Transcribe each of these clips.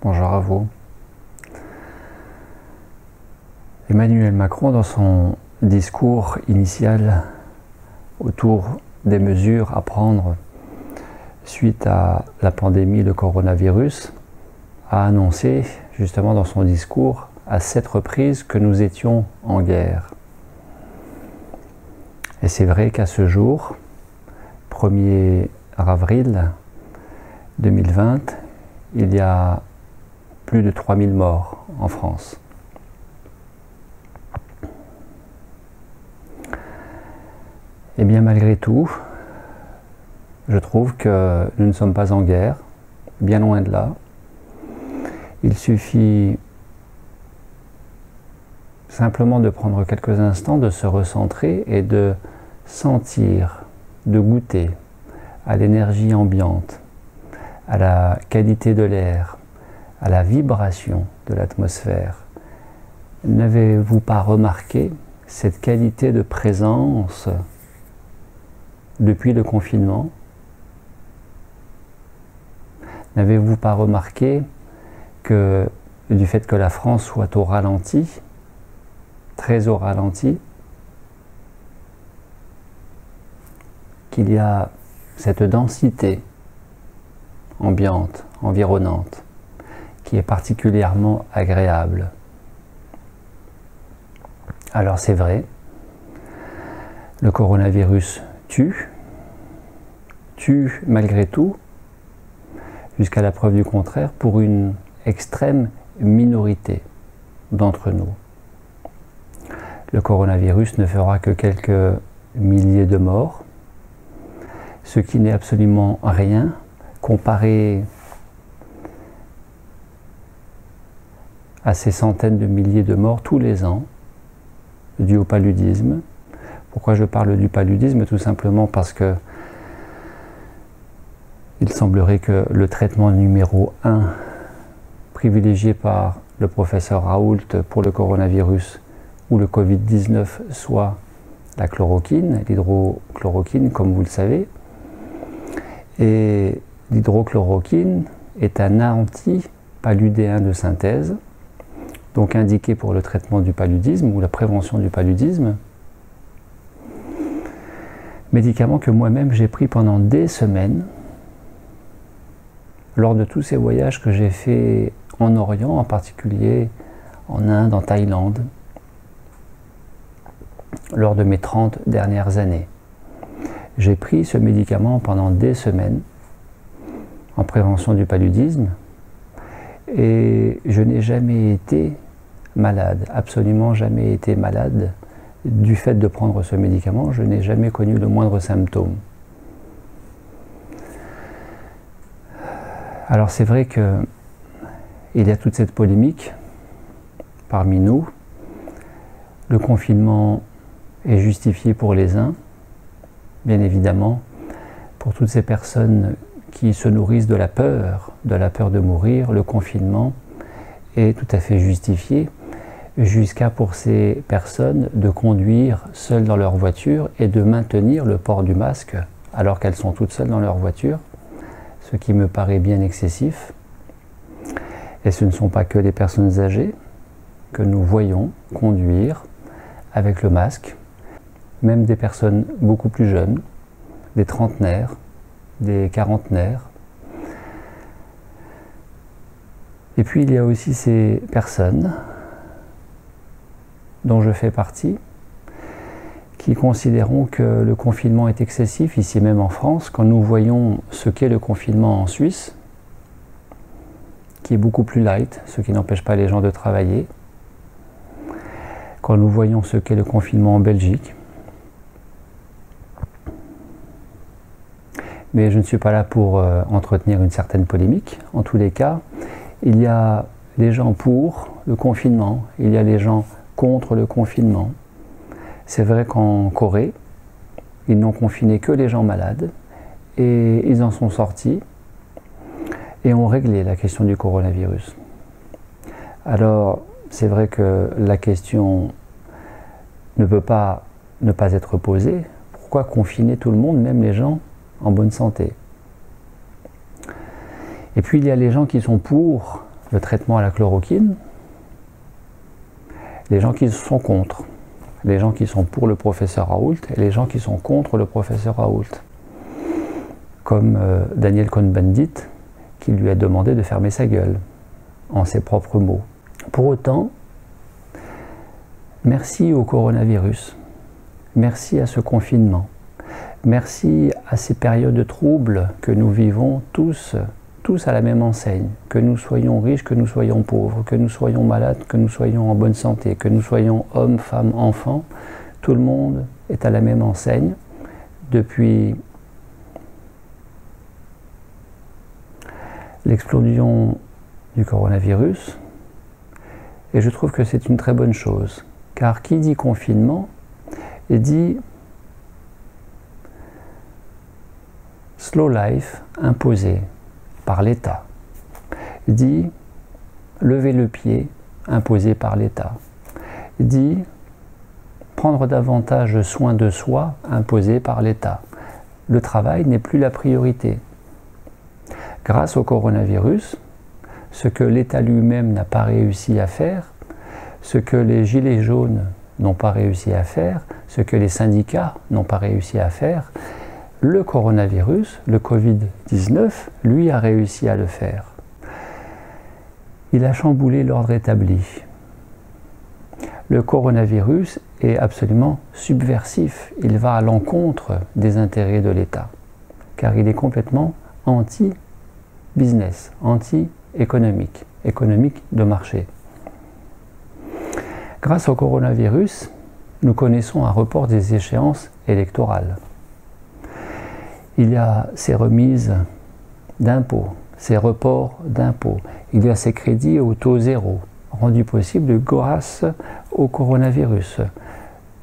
Bonjour à vous. Emmanuel Macron, dans son discours initial autour des mesures à prendre suite à la pandémie de coronavirus, a annoncé justement dans son discours à 7 reprises que nous étions en guerre. Et c'est vrai qu'à ce jour, 1er avril 2020, il y a plus de 3000 morts en France. Et bien malgré tout, je trouve que nous ne sommes pas en guerre, bien loin de là. Il suffit simplement de prendre quelques instants, de se recentrer et de sentir, de goûter à l'énergie ambiante, à la qualité de l'air, à la vibration de l'atmosphère. N'avez-vous pas remarqué cette qualité de présence depuis le confinement? N'avez-vous pas remarqué que du fait que la France soit au ralenti, très au ralenti, qu'il y a cette densité ambiante, environnante, qui est particulièrement agréable. Alors c'est vrai, le coronavirus tue malgré tout, jusqu'à la preuve du contraire, pour une extrême minorité d'entre nous. Le coronavirus ne fera que quelques milliers de morts, ce qui n'est absolument rien comparé à ces centaines de milliers de morts tous les ans dus au paludisme. Pourquoi je parle du paludisme? Tout simplement parce que il semblerait que le traitement numéro 1 privilégié par le professeur Raoult pour le coronavirus ou le Covid-19 soit la chloroquine, l'hydrochloroquine comme vous le savez. Et l'hydrochloroquine est un antipaludéen de synthèse, donc indiqué pour le traitement du paludisme ou la prévention du paludisme. Médicament que moi-même j'ai pris pendant des semaines lors de tous ces voyages que j'ai faits en Orient, en particulier en Inde, en Thaïlande, lors de mes 30 dernières années. J'ai pris ce médicament pendant des semaines en prévention du paludisme et je n'ai jamais été malade, absolument jamais été malade du fait de prendre ce médicament. Je n'ai jamais connu le moindre symptôme. Alors c'est vrai qu'il y a toute cette polémique parmi nous. Le confinement est justifié pour les uns, bien évidemment, pour toutes ces personnes qui se nourrissent de la peur de mourir, le confinement est tout à fait justifié, jusqu'à pour ces personnes de conduire seules dans leur voiture et de maintenir le port du masque alors qu'elles sont toutes seules dans leur voiture, ce qui me paraît bien excessif. Et ce ne sont pas que les personnes âgées que nous voyons conduire avec le masque, même des personnes beaucoup plus jeunes, des trentenaires, des quarantenaires. Et puis il y a aussi ces personnes dont je fais partie, qui considérons que le confinement est excessif, ici même en France, quand nous voyons ce qu'est le confinement en Suisse, qui est beaucoup plus light, ce qui n'empêche pas les gens de travailler, quand nous voyons ce qu'est le confinement en Belgique. Mais je ne suis pas là pour entretenir une certaine polémique. En tous les cas, il y a les gens pour le confinement, il y a les gens contre le confinement. C'est vrai qu'en Corée, ils n'ont confiné que les gens malades et ils en sont sortis et ont réglé la question du coronavirus. Alors, c'est vrai que la question ne peut pas ne pas être posée. Pourquoi confiner tout le monde, même les gens en bonne santé? Et puis il y a les gens qui sont pour le traitement à la chloroquine, les gens qui sont contre, les gens qui sont pour le professeur Raoult et les gens qui sont contre le professeur Raoult. Comme Daniel Cohn-Bendit, qui lui a demandé de fermer sa gueule, en ses propres mots. Pour autant, merci au coronavirus, merci à ce confinement, merci à ces périodes troubles que nous vivons tous à la même enseigne, que nous soyons riches, que nous soyons pauvres, que nous soyons malades, que nous soyons en bonne santé, que nous soyons hommes, femmes, enfants, tout le monde est à la même enseigne depuis l'explosion du coronavirus, et je trouve que c'est une très bonne chose, car qui dit confinement dit slow life imposé par l'État, dit lever le pied imposé par l'État, dit prendre davantage soin de soi imposé par l'État. Le travail n'est plus la priorité. Grâce au coronavirus, ce que l'État lui-même n'a pas réussi à faire, ce que les gilets jaunes n'ont pas réussi à faire, ce que les syndicats n'ont pas réussi à faire, le coronavirus, le Covid-19, lui a réussi à le faire. Il a chamboulé l'ordre établi. Le coronavirus est absolument subversif. Il va à l'encontre des intérêts de l'État, car il est complètement anti-business, anti-économique, économique de marché. Grâce au coronavirus, nous connaissons un report des échéances électorales. Il y a ces remises d'impôts, ces reports d'impôts, il y a ces crédits au taux zéro, rendus possibles grâce au coronavirus.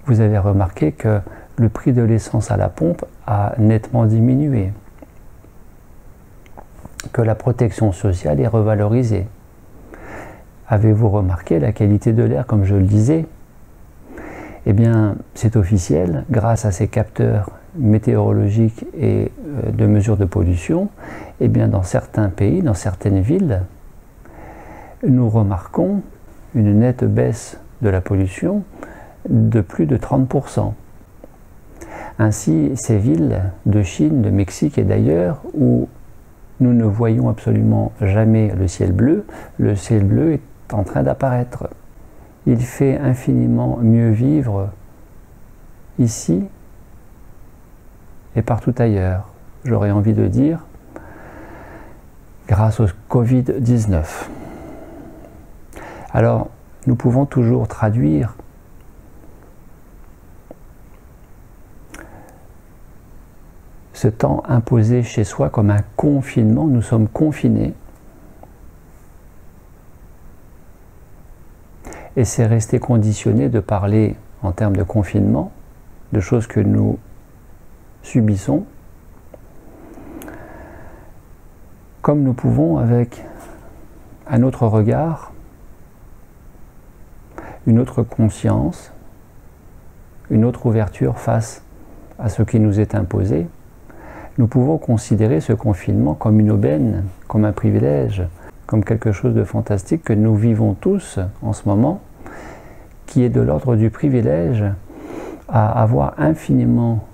Vous avez remarqué que le prix de l'essence à la pompe a nettement diminué, que la protection sociale est revalorisée. Avez-vous remarqué la qualité de l'air, comme je le disais? Eh bien, c'est officiel, grâce à ces capteurs météorologiques et de mesures de pollution, eh bien, dans certains pays, dans certaines villes, nous remarquons une nette baisse de la pollution de plus de 30%. Ainsi, ces villes de Chine, de Mexique et d'ailleurs, où nous ne voyons absolument jamais le ciel bleu est en train d'apparaître. Il fait infiniment mieux vivre ici et partout ailleurs, j'aurais envie de dire, grâce au Covid-19. Alors, nous pouvons toujours traduire ce temps imposé chez soi comme un confinement. Nous sommes confinés. Et c'est rester conditionné de parler en termes de confinement, de choses que nous subissons, comme nous pouvons avec un autre regard, une autre conscience, une autre ouverture face à ce qui nous est imposé, nous pouvons considérer ce confinement comme une aubaine, comme un privilège, comme quelque chose de fantastique que nous vivons tous en ce moment, qui est de l'ordre du privilège à avoir infiniment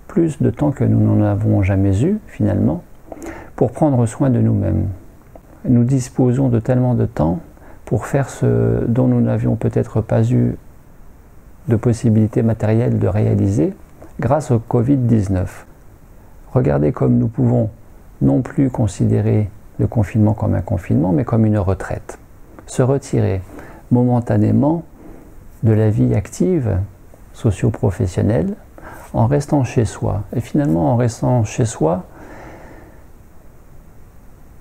plus de temps que nous n'en avons jamais eu, finalement, pour prendre soin de nous-mêmes. Nous disposons de tellement de temps pour faire ce dont nous n'avions peut-être pas eu de possibilité matérielle de réaliser grâce au Covid-19. Regardez comme nous pouvons non plus considérer le confinement comme un confinement, mais comme une retraite. Se retirer momentanément de la vie active, socio-professionnelle, en restant chez soi. Et finalement, en restant chez soi,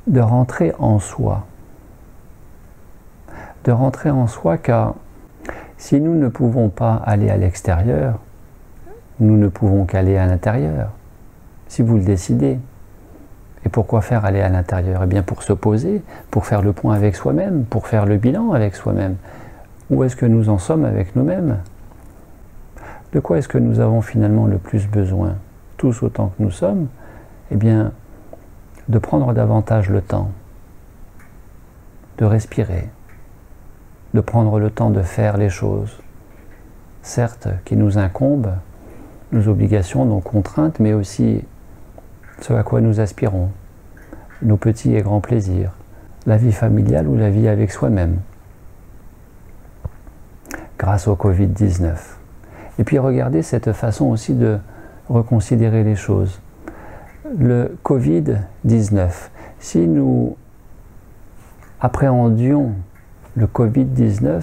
de rentrer en soi. De rentrer en soi, car si nous ne pouvons pas aller à l'extérieur, nous ne pouvons qu'aller à l'intérieur, si vous le décidez. Et pourquoi faire aller à l'intérieur? Eh bien pour se poser, pour faire le point avec soi-même, pour faire le bilan avec soi-même. Où est-ce que nous en sommes avec nous-mêmes? De quoi est-ce que nous avons finalement le plus besoin, tous autant que nous sommes? Eh bien, de prendre davantage le temps, de respirer, de prendre le temps de faire les choses, certes qui nous incombent, nos obligations, nos contraintes, mais aussi ce à quoi nous aspirons, nos petits et grands plaisirs, la vie familiale ou la vie avec soi-même, grâce au Covid-19. Et puis regardez cette façon aussi de reconsidérer les choses. Le Covid-19, si nous appréhendions le Covid-19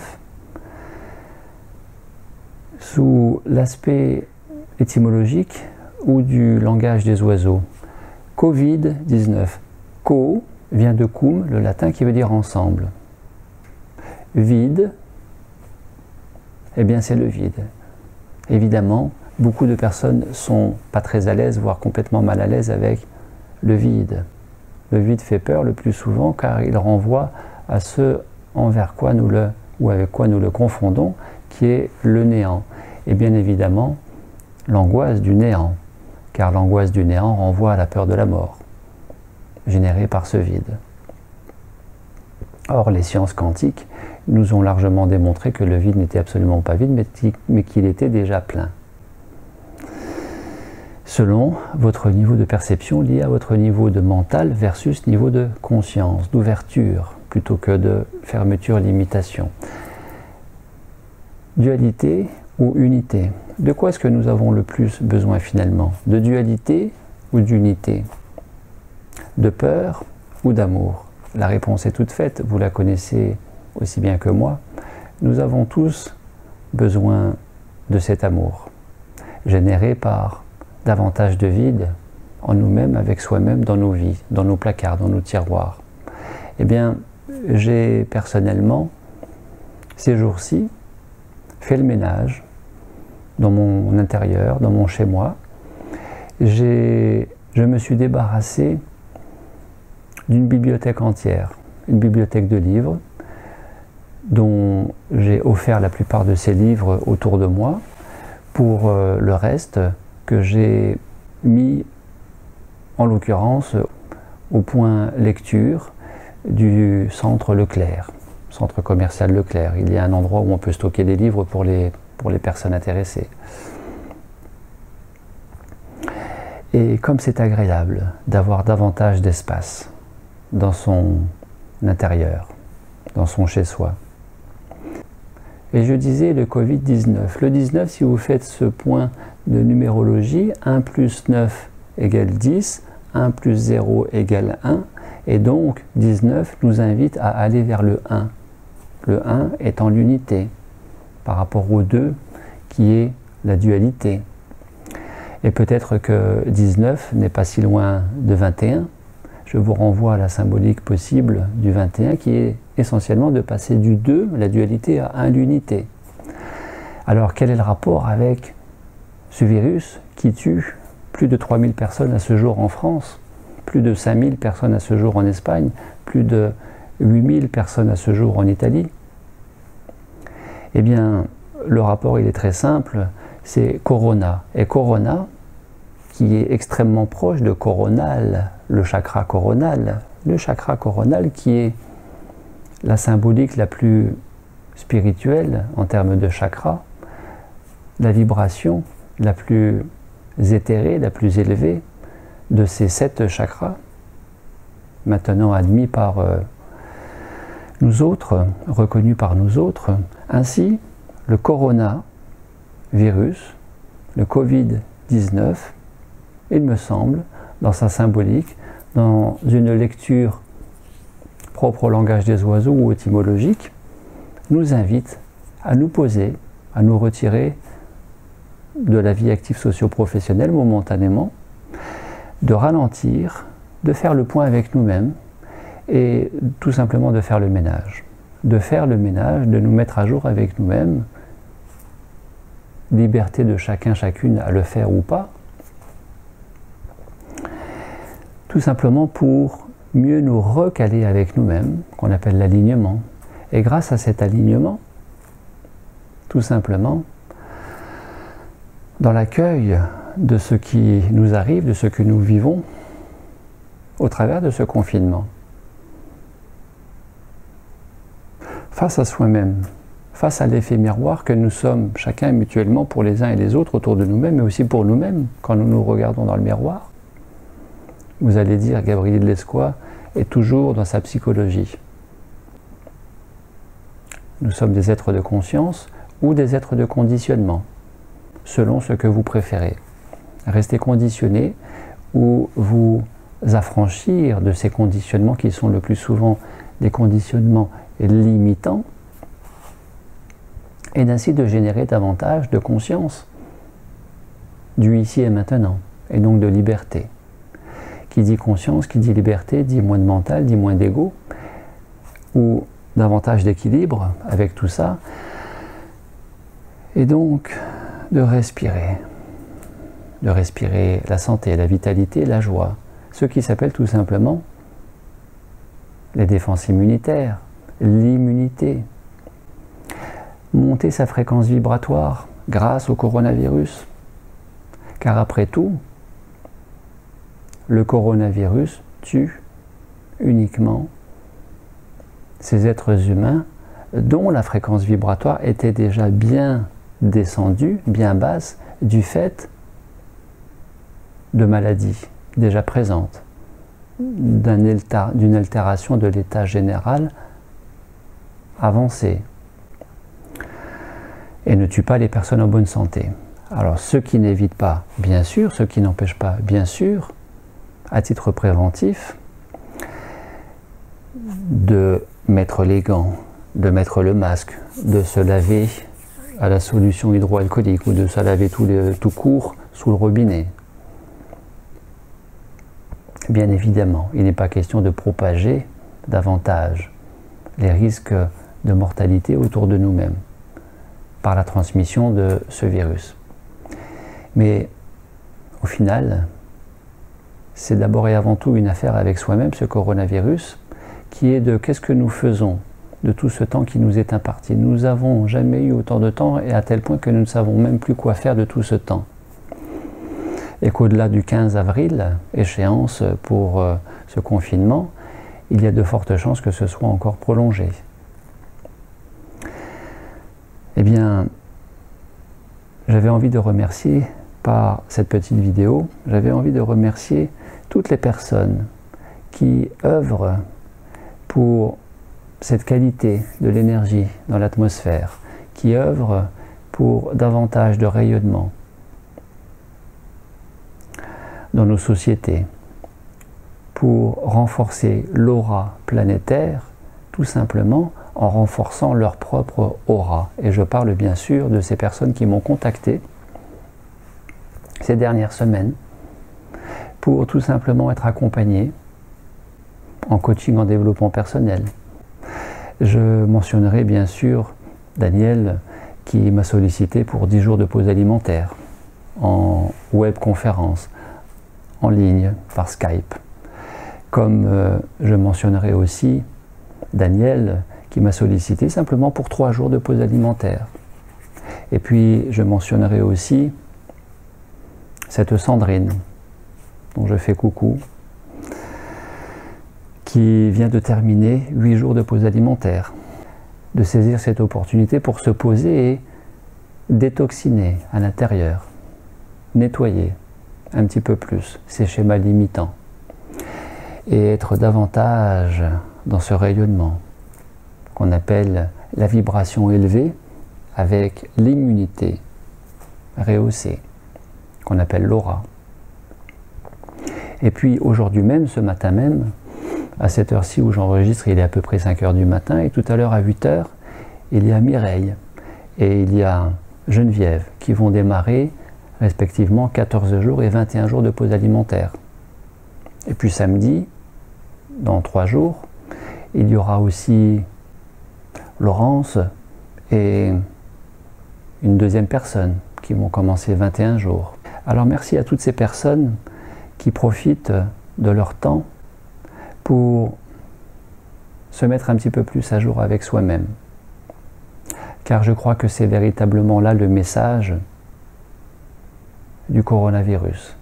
sous l'aspect étymologique ou du langage des oiseaux, Covid-19, co vient de cum, le latin qui veut dire ensemble. Vide, eh bien c'est le vide. Évidemment, beaucoup de personnes sont pas très à l'aise, voire complètement mal à l'aise avec le vide. Le vide fait peur le plus souvent car il renvoie à ce envers quoi nous le, ou avec quoi nous le confondons, qui est le néant. Et bien évidemment, l'angoisse du néant, car l'angoisse du néant renvoie à la peur de la mort, générée par ce vide. Or, les sciences quantiques nous ont largement démontré que le vide n'était absolument pas vide, mais qu'il était déjà plein. Selon votre niveau de perception lié à votre niveau de mental versus niveau de conscience, d'ouverture, plutôt que de fermeture, limitation. Dualité ou unité? De quoi est-ce que nous avons le plus besoin finalement? De dualité ou d'unité? De peur ou d'amour? La réponse est toute faite, vous la connaissez aussi bien que moi. Nous avons tous besoin de cet amour, généré par davantage de vide en nous-mêmes, avec soi-même, dans nos vies, dans nos placards, dans nos tiroirs. Eh bien, j'ai personnellement, ces jours-ci, fait le ménage dans mon intérieur, dans mon chez-moi. Je me suis débarrassé d'une bibliothèque entière, une bibliothèque de livres, dont j'ai offert la plupart de ces livres autour de moi, pour le reste que j'ai mis, en l'occurrence, au point lecture du centre Leclerc, centre commercial Leclerc. Il y a un endroit où on peut stocker des livres pour les personnes intéressées. Et comme c'est agréable d'avoir davantage d'espace dans son intérieur, dans son chez-soi. Et je disais le Covid-19. Le 19, si vous faites ce point de numérologie, 1 plus 9 égale 10, 1 plus 0 égale 1, et donc 19 nous invite à aller vers le 1. Le 1 étant l'unité, par rapport au 2 qui est la dualité. Et peut-être que 19 n'est pas si loin de 21. Je vous renvoie à la symbolique possible du 21 qui est essentiellement de passer du 2, la dualité, à 1, l'unité. Alors quel est le rapport avec ce virus qui tue plus de 3000 personnes à ce jour en France, plus de 5000 personnes à ce jour en Espagne, plus de 8000 personnes à ce jour en Italie? Eh bien, le rapport il est très simple, c'est corona. Et corona, qui est extrêmement proche de coronal, le chakra coronal qui est la symbolique la plus spirituelle en termes de chakra, la vibration la plus éthérée, la plus élevée de ces 7 chakras, maintenant admis par nous autres, reconnus par nous autres. Ainsi, le coronavirus, le Covid-19, il me semble, dans sa symbolique, dans une lecture propre au langage des oiseaux ou étymologique, nous invite à nous poser, à nous retirer de la vie active socio-professionnelle momentanément, de ralentir, de faire le point avec nous-mêmes et tout simplement de faire le ménage. De faire le ménage, de nous mettre à jour avec nous-mêmes, liberté de chacun, chacune à le faire ou pas, tout simplement pour mieux nous recaler avec nous-mêmes, qu'on appelle l'alignement. Et grâce à cet alignement, tout simplement, dans l'accueil de ce qui nous arrive, de ce que nous vivons, au travers de ce confinement. face à soi-même, face à l'effet miroir que nous sommes chacun mutuellement pour les uns et les autres autour de nous-mêmes, mais aussi pour nous-mêmes quand nous nous regardons dans le miroir. Vous allez dire, Gabriel Lescois est toujours dans sa psychologie. Nous sommes des êtres de conscience ou des êtres de conditionnement, selon ce que vous préférez. Rester conditionné ou vous affranchir de ces conditionnements qui sont le plus souvent des conditionnements limitants, et ainsi de générer davantage de conscience du ici et maintenant, et donc de liberté. Qui dit conscience, qui dit liberté, dit moins de mental, dit moins d'ego, ou davantage d'équilibre avec tout ça, et donc de respirer la santé, la vitalité, la joie, ce qui s'appelle tout simplement les défenses immunitaires, l'immunité. Monter sa fréquence vibratoire grâce au coronavirus. Car après tout, le coronavirus tue uniquement ces êtres humains dont la fréquence vibratoire était déjà bien descendue, bien basse, du fait de maladies déjà présentes, d'une altération de l'état général avancé, et ne tue pas les personnes en bonne santé. Alors, ce qui n'évite pas, bien sûr, ce qui n'empêche pas, bien sûr, à titre préventif, de mettre les gants, de mettre le masque, de se laver à la solution hydroalcoolique ou de se laver tout court sous le robinet. Bien évidemment, il n'est pas question de propager davantage les risques de mortalité autour de nous-mêmes par la transmission de ce virus. Mais au final, c'est d'abord et avant tout une affaire avec soi-même, ce coronavirus, qui est de qu'est-ce que nous faisons de tout ce temps qui nous est imparti. Nous n'avons jamais eu autant de temps, et à tel point que nous ne savons même plus quoi faire de tout ce temps. Et qu'au-delà du 15 avril, échéance pour ce confinement, il y a de fortes chances que ce soit encore prolongé. Eh bien, j'avais envie de remercier par cette petite vidéo, j'avais envie de remercier toutes les personnes qui œuvrent pour cette qualité de l'énergie dans l'atmosphère, qui œuvrent pour davantage de rayonnement dans nos sociétés, pour renforcer l'aura planétaire, tout simplement en renforçant leur propre aura. Et je parle bien sûr de ces personnes qui m'ont contacté ces dernières semaines pour tout simplement être accompagnées en coaching en développement personnel. Je mentionnerai bien sûr Daniel qui m'a sollicité pour 10 jours de pause alimentaire en webconférence, en ligne, par Skype. Comme je mentionnerai aussi Daniel qui m'a sollicité simplement pour 3 jours de pause alimentaire. Et puis je mentionnerai aussi cette Sandrine, dont je fais coucou, qui vient de terminer 8 jours de pause alimentaire, de saisir cette opportunité pour se poser et détoxiner à l'intérieur, nettoyer un petit peu plus ces schémas limitants et être davantage dans ce rayonnement qu'on appelle la vibration élevée avec l'immunité rehaussée, qu'on appelle l'aura. Et puis aujourd'hui même, ce matin même, à cette heure-ci où j'enregistre, il est à peu près 5 heures du matin, et tout à l'heure à 8 heures, il y a Mireille et il y a Geneviève qui vont démarrer respectivement 14 jours et 21 jours de pause alimentaire. Et puis samedi, dans 3 jours, il y aura aussi Laurence et une deuxième personne qui vont commencer 21 jours. Alors merci à toutes ces personnes qui profitent de leur temps pour se mettre un petit peu plus à jour avec soi-même. Car je crois que c'est véritablement là le message du coronavirus.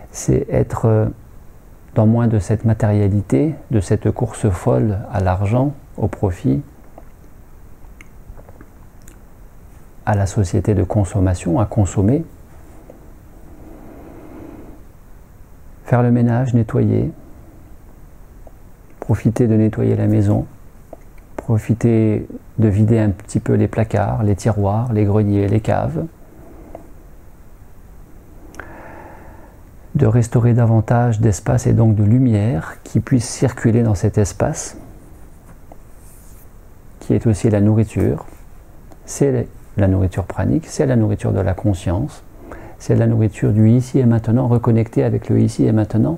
C'est être dans moins de cette matérialité, de cette course folle à l'argent, au profit, à la société de consommation, à consommer. Faire le ménage, nettoyer, profiter de nettoyer la maison, profiter de vider un petit peu les placards, les tiroirs, les greniers, les caves, de restaurer davantage d'espace et donc de lumière qui puisse circuler dans cet espace, qui est aussi la nourriture. C'est la nourriture pranique, c'est la nourriture de la conscience, c'est la nourriture du ici et maintenant, reconnecté avec le ici et maintenant.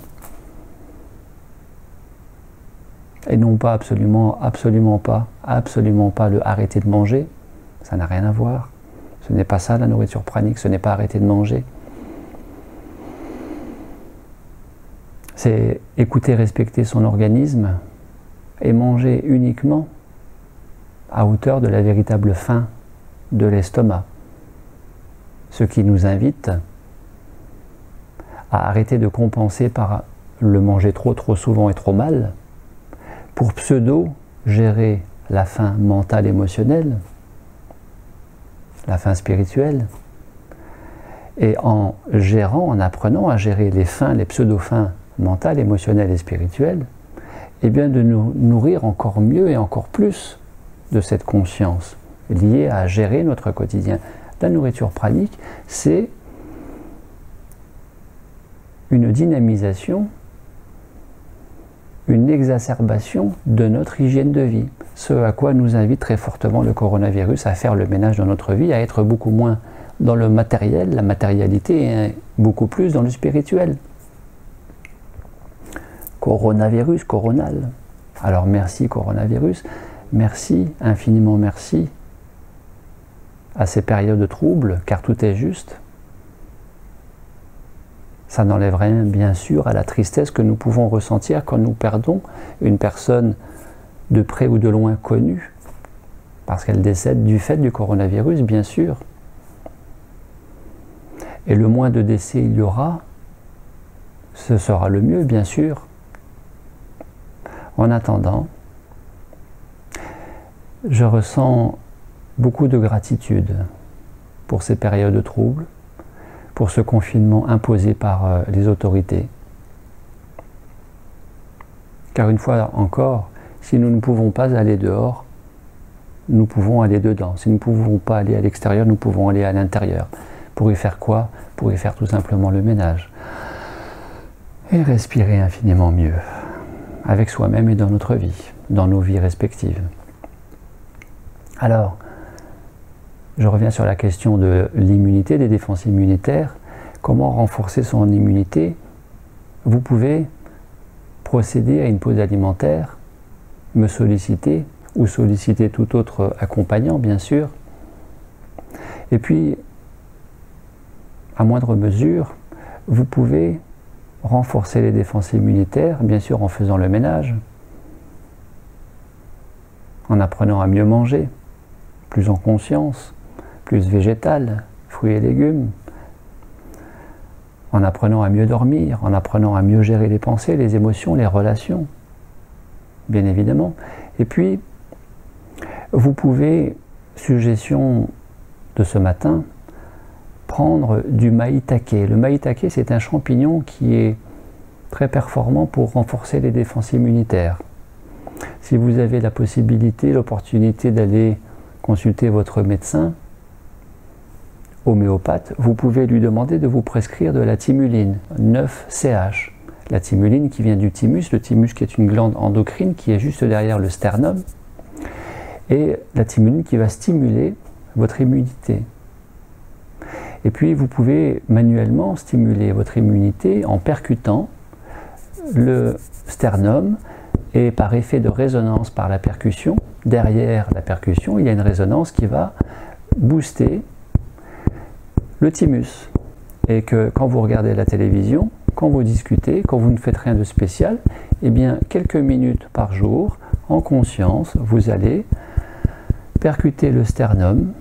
Et non pas absolument pas le arrêter de manger, ça n'a rien à voir. Ce n'est pas ça la nourriture pranique, ce n'est pas arrêter de manger. C'est écouter, respecter son organisme et manger uniquement à hauteur de la véritable faim de l'estomac. Ce qui nous invite à arrêter de compenser par le manger trop souvent et trop mal pour pseudo-gérer la faim mentale émotionnelle, la faim spirituelle. Et en gérant, en apprenant à gérer les faims, les pseudo-faims mentales, émotionnelles et spirituelles, eh bien de nous nourrir encore mieux et encore plus de cette conscience liée à gérer notre quotidien. La nourriture pranique, c'est une dynamisation, une exacerbation de notre hygiène de vie. Ce à quoi nous invite très fortement le coronavirus, à faire le ménage dans notre vie, à être beaucoup moins dans le matériel, la matérialité, et beaucoup plus dans le spirituel. Coronavirus, coronal. Alors merci coronavirus, merci, infiniment merci à ces périodes de troubles, car tout est juste. Ça n'enlève rien, bien sûr, à la tristesse que nous pouvons ressentir quand nous perdons une personne de près ou de loin connue, parce qu'elle décède du fait du coronavirus, bien sûr. Et le moins de décès il y aura, ce sera le mieux, bien sûr. En attendant, je ressens beaucoup de gratitude pour ces périodes de troubles, pour ce confinement imposé par les autorités. Car une fois encore, si nous ne pouvons pas aller dehors, nous pouvons aller dedans. Si nous ne pouvons pas aller à l'extérieur, nous pouvons aller à l'intérieur. Pour y faire quoi? Pour y faire tout simplement le ménage. Et respirer infiniment mieux, avec soi-même et dans notre vie, dans nos vies respectives. Alors, je reviens sur la question de l'immunité, des défenses immunitaires. Comment renforcer son immunité? Vous pouvez procéder à une pause alimentaire, me solliciter ou solliciter tout autre accompagnant, bien sûr. Et puis, à moindre mesure, vous pouvez renforcer les défenses immunitaires, bien sûr en faisant le ménage, en apprenant à mieux manger, plus en conscience, plus végétal, fruits et légumes, en apprenant à mieux dormir, en apprenant à mieux gérer les pensées, les émotions, les relations, bien évidemment. Et puis, vous pouvez, suggestion de ce matin, prendre du maïtake. Le maïtake, c'est un champignon qui est très performant pour renforcer les défenses immunitaires. Si vous avez la possibilité, l'opportunité d'aller consulter votre médecin homéopathe, vous pouvez lui demander de vous prescrire de la thymuline, 9-CH. La thymuline qui vient du thymus, le thymus qui est une glande endocrine qui est juste derrière le sternum, et la thymuline qui va stimuler votre immunité. Et puis vous pouvez manuellement stimuler votre immunité en percutant le sternum, et par effet de résonance par la percussion, derrière la percussion, il y a une résonance qui va booster le thymus. Et que quand vous regardez la télévision, quand vous discutez, quand vous ne faites rien de spécial, eh bien quelques minutes par jour, en conscience, vous allez percuter le sternum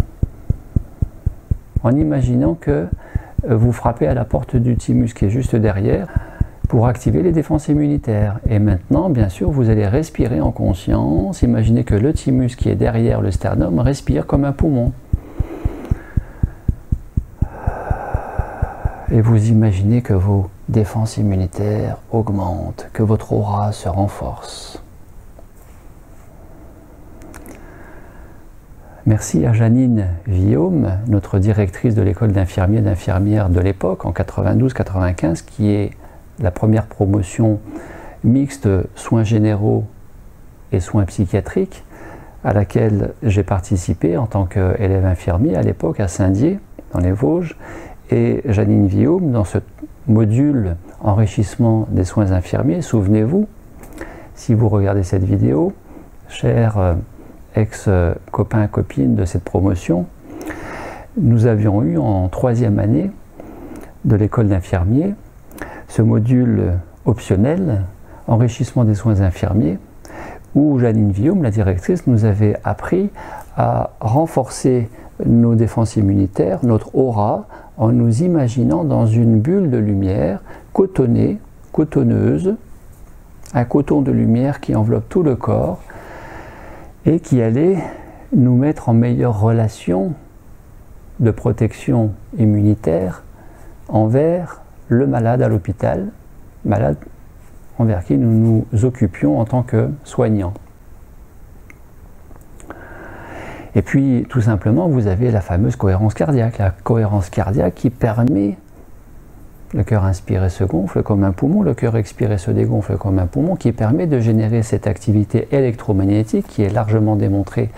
en imaginant que vous frappez à la porte du thymus qui est juste derrière pour activer les défenses immunitaires. Et maintenant, bien sûr, vous allez respirer en conscience. Imaginez que le thymus qui est derrière le sternum respire comme un poumon. et vous imaginez que vos défenses immunitaires augmentent, que votre aura se renforce. Merci à Janine Villaume, notre directrice de l'école d'infirmiers et d'infirmières de l'époque, en 92-95, qui est la première promotion mixte soins généraux et soins psychiatriques, à laquelle j'ai participé en tant qu'élève infirmier à l'époque à Saint-Dié, dans les Vosges, et Janine Villaume, dans ce module enrichissement des soins infirmiers, souvenez-vous, si vous regardez cette vidéo, chers ex-copains, copines de cette promotion, nous avions eu en 3e année de l'école d'infirmiers ce module optionnel, enrichissement des soins infirmiers, où Janine Villaume, la directrice, nous avait appris à renforcer nos défenses immunitaires, notre aura, en nous imaginant dans une bulle de lumière cotonnée, cotonneuse, un coton de lumière qui enveloppe tout le corps, et qui allait nous mettre en meilleure relation de protection immunitaire envers le malade à l'hôpital, malade envers qui nous nous occupions en tant que soignants. Et puis, tout simplement, vous avez la fameuse cohérence cardiaque. La cohérence cardiaque qui permet, le cœur inspiré se gonfle comme un poumon, le cœur expiré se dégonfle comme un poumon, qui permet de générer cette activité électromagnétique qui est largement démontrée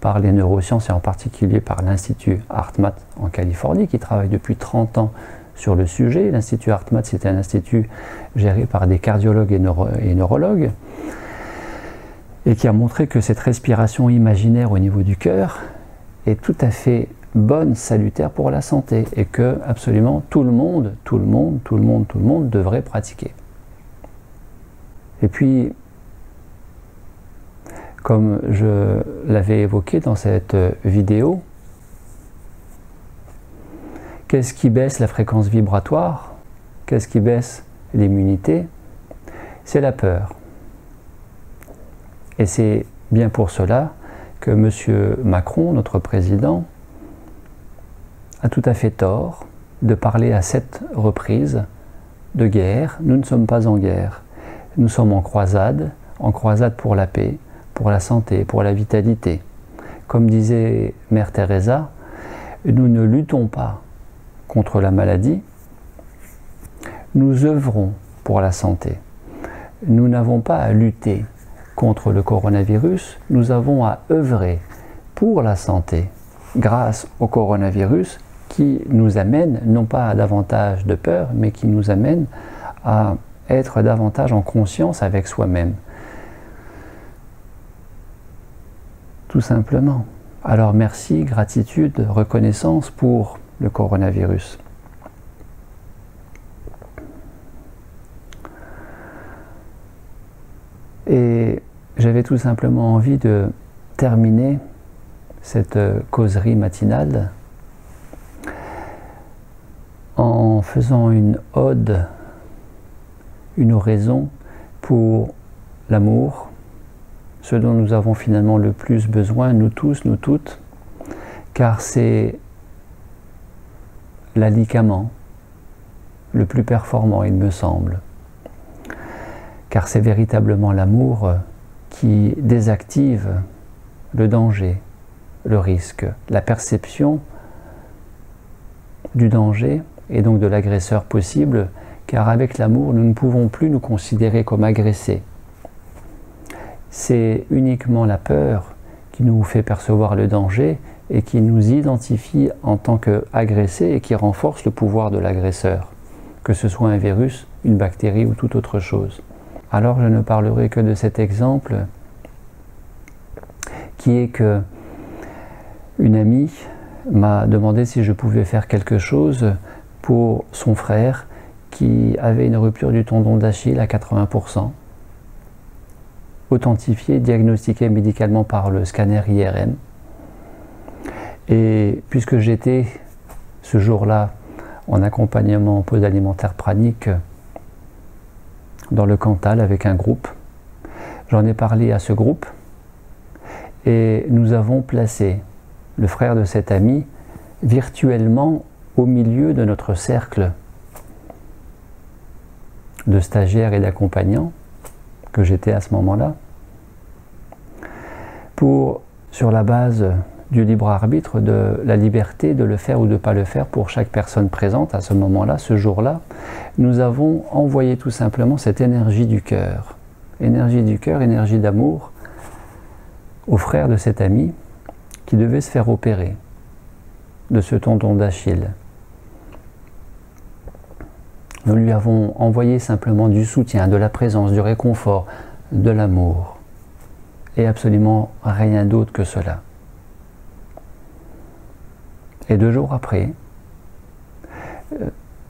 par les neurosciences et en particulier par l'Institut HeartMath en Californie, qui travaille depuis 30 ans sur le sujet. L'Institut HeartMath, c'est un institut géré par des cardiologues et neurologues, et qui a montré que cette respiration imaginaire au niveau du cœur est tout à fait bonne, salutaire pour la santé, et que absolument tout le monde devrait pratiquer. Et puis, comme je l'avais évoqué dans cette vidéo, qu'est-ce qui baisse la fréquence vibratoire? Qu'est-ce qui baisse l'immunité? C'est la peur. Et c'est bien pour cela que M. Macron, notre président, a tout à fait tort de parler à 7 reprises de guerre. Nous ne sommes pas en guerre. Nous sommes en croisade pour la paix, pour la santé, pour la vitalité. Comme disait Mère Teresa, nous ne luttons pas contre la maladie, nous œuvrons pour la santé. Nous n'avons pas à lutter contre le coronavirus, nous avons à œuvrer pour la santé grâce au coronavirus qui nous amène non pas à davantage de peur, mais qui nous amène à être davantage en conscience avec soi-même. Tout simplement. Alors merci, gratitude, reconnaissance pour le coronavirus. Et j'avais tout simplement envie de terminer cette causerie matinale en faisant une ode, une oraison pour l'amour, ce dont nous avons finalement le plus besoin, nous tous, nous toutes, car c'est l'alicament le plus performant, il me semble. Car c'est véritablement l'amour qui désactive le danger, le risque, la perception du danger et donc de l'agresseur possible, car avec l'amour, nous ne pouvons plus nous considérer comme agressés. C'est uniquement la peur qui nous fait percevoir le danger et qui nous identifie en tant qu'agressés et qui renforce le pouvoir de l'agresseur, que ce soit un virus, une bactérie ou toute autre chose. Alors je ne parlerai que de cet exemple qui est que une amie m'a demandé si je pouvais faire quelque chose pour son frère qui avait une rupture du tendon d'Achille à 80%, authentifié, diagnostiqué médicalement par le scanner IRM. Et puisque j'étais ce jour-là en accompagnement en pause alimentaire pranique dans le Cantal avec un groupe, j'en ai parlé à ce groupe et nous avons placé le frère de cet ami virtuellement au milieu de notre cercle de stagiaire et d'accompagnant que j'étais à ce moment-là, sur la base du libre arbitre, de la liberté de le faire ou de ne pas le faire pour chaque personne présente à ce moment-là, ce jour-là, nous avons envoyé tout simplement cette énergie du cœur, énergie d'amour, au frère de cet ami qui devait se faire opérer de ce tendon d'Achille. Nous lui avons envoyé simplement du soutien, de la présence, du réconfort, de l'amour, et absolument rien d'autre que cela. Et 2 jours après,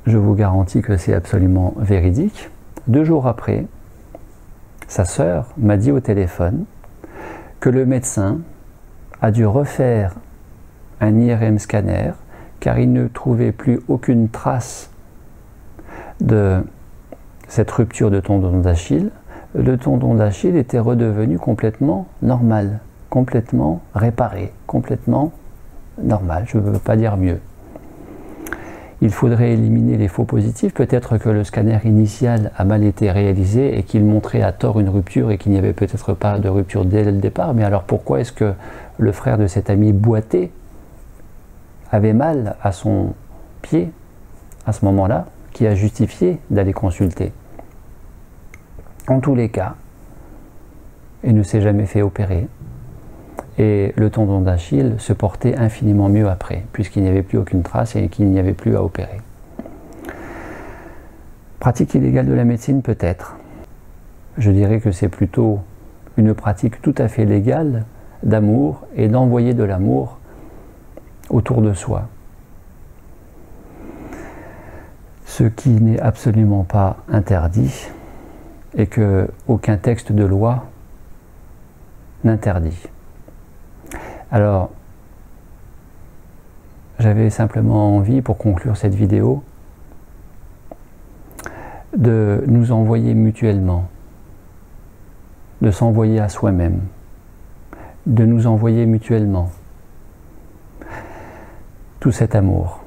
je vous garantis que c'est absolument véridique, 2 jours après, sa sœur m'a dit au téléphone que le médecin a dû refaire un IRM scanner car il ne trouvait plus aucune trace de cette rupture de tendon d'Achille. Le tendon d'Achille était redevenu complètement normal, complètement réparé, complètement normal, je ne veux pas dire mieux. Il faudrait éliminer les faux positifs, peut-être que le scanner initial a mal été réalisé et qu'il montrait à tort une rupture et qu'il n'y avait peut-être pas de rupture dès le départ, mais alors pourquoi est-ce que le frère de cet ami boité avait mal à son pied à ce moment-là, qui a justifié d'aller consulter? En tous les cas, il ne s'est jamais fait opérer et le tendon d'Achille se portait infiniment mieux après, puisqu'il n'y avait plus aucune trace et qu'il n'y avait plus à opérer. Pratique illégale de la médecine, peut-être. Je dirais que c'est plutôt une pratique tout à fait légale d'amour et d'envoyer de l'amour autour de soi. Ce qui n'est absolument pas interdit et que aucun texte de loi n'interdit. Alors, j'avais simplement envie, pour conclure cette vidéo, de nous envoyer mutuellement, de s'envoyer à soi-même, de nous envoyer mutuellement tout cet amour,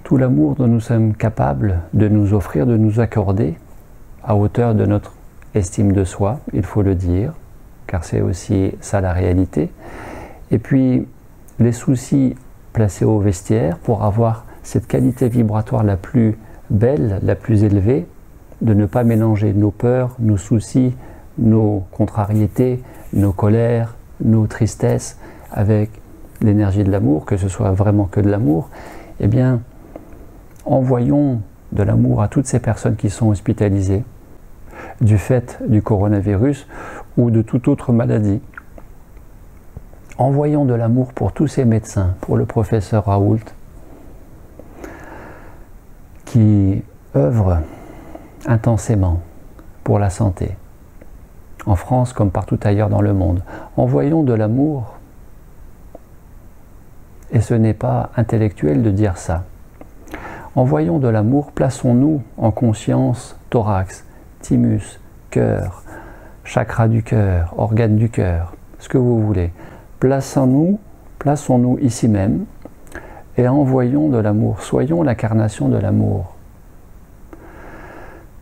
tout l'amour dont nous sommes capables de nous offrir, de nous accorder à hauteur de notre estime de soi, il faut le dire, car c'est aussi ça la réalité. Et puis, les soucis placés au vestiaire pour avoir cette qualité vibratoire la plus belle, la plus élevée, de ne pas mélanger nos peurs, nos soucis, nos contrariétés, nos colères, nos tristesses avec l'énergie de l'amour, que ce soit vraiment que de l'amour. Eh bien, envoyons de l'amour à toutes ces personnes qui sont hospitalisées du fait du coronavirus ou de toute autre maladie. Envoyons de l'amour pour tous ces médecins, pour le professeur Raoult, qui œuvrent intensément pour la santé, en France comme partout ailleurs dans le monde. Envoyons de l'amour, et ce n'est pas intellectuel de dire ça. Envoyons de l'amour, plaçons-nous en conscience, thorax, thymus, cœur, chakra du cœur, organe du cœur, ce que vous voulez. Plaçons-nous ici même et envoyons de l'amour, soyons l'incarnation de l'amour.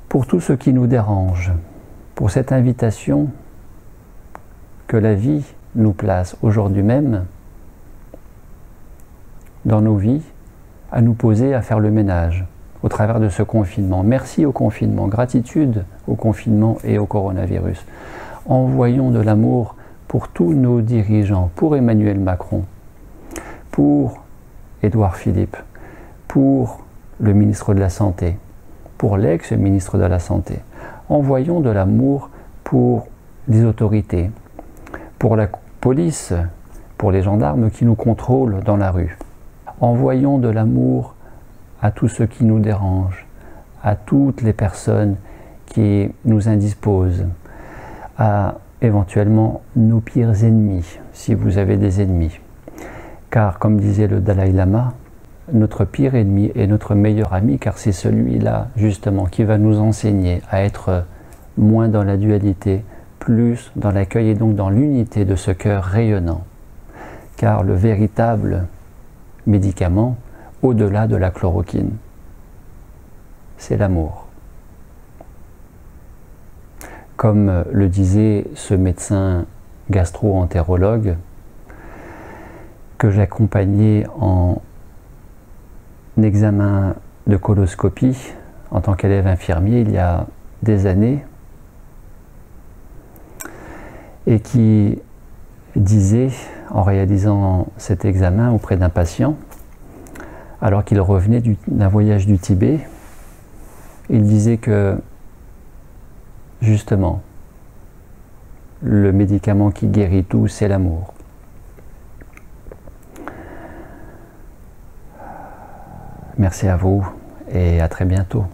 Pour tout ce qui nous dérange, pour cette invitation que la vie nous place aujourd'hui même dans nos vies, à nous poser, à faire le ménage au travers de ce confinement. Merci au confinement, gratitude au confinement et au coronavirus. Envoyons de l'amour pour tous nos dirigeants, pour Emmanuel Macron, pour Édouard Philippe, pour le ministre de la Santé, pour l'ex-ministre de la Santé. Envoyons de l'amour pour les autorités, pour la police, pour les gendarmes qui nous contrôlent dans la rue. Envoyons de l'amour à tous ceux qui nous dérangent, à toutes les personnes qui nous indisposent, à éventuellement nos pires ennemis, si vous avez des ennemis. Car, comme disait le Dalai Lama, notre pire ennemi est notre meilleur ami, car c'est celui-là, justement, qui va nous enseigner à être moins dans la dualité, plus dans l'accueil et donc dans l'unité de ce cœur rayonnant. Car le véritable médicament, au-delà de la chloroquine, c'est l'amour. comme le disait ce médecin gastro-entérologue que j'accompagnais en examen de coloscopie en tant qu'élève infirmier il y a des années, et qui disait, en réalisant cet examen auprès d'un patient, alors qu'il revenait d'un voyage du Tibet, il disait que, justement, le médicament qui guérit tout, c'est l'amour. Merci à vous et à très bientôt.